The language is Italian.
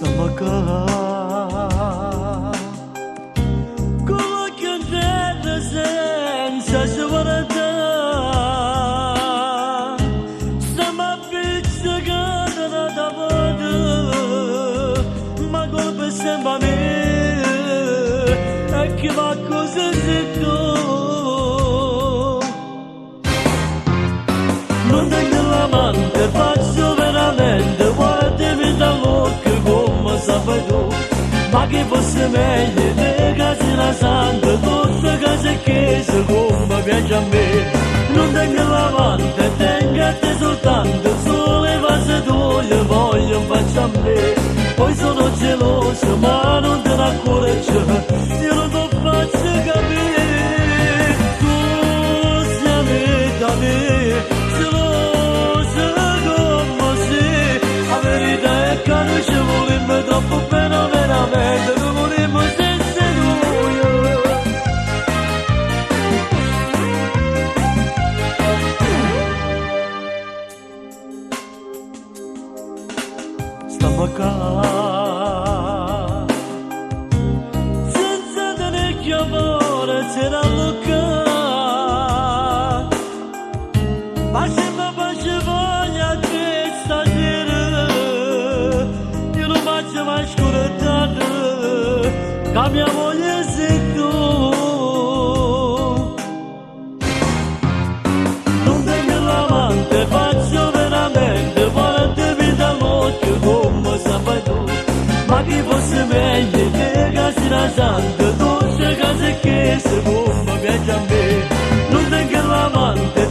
Stomaka Kula kendine sen şaşıvarada Sama pizza gadana davadı Magol besamba me Ekima cos'ezito Non tengo la mano faccio veramente Guardami da che come sabato ma che fosse meglio le case la santa tutte case che si come piace a me non tengo lavante tengo a te soltanto sole vase d'olio voglio faccio a me poi sono geloso ma non te la coraggio io non ti faccio capire tu sei amica mia gelosa come sei la verità è che non ci vorremmo troppo bene veramente non vorremmo senza noi stiamo qua senza tenere che amore c'era Luca pace voglia che stasera io non faccio mai scoraggiare che mia moglie sei tu non tengo l'amante faccio veramente guardami dall'occhio come sai tu ma che fosse meglio che casi la santa tutte case che se come piace a me non tengo l'amante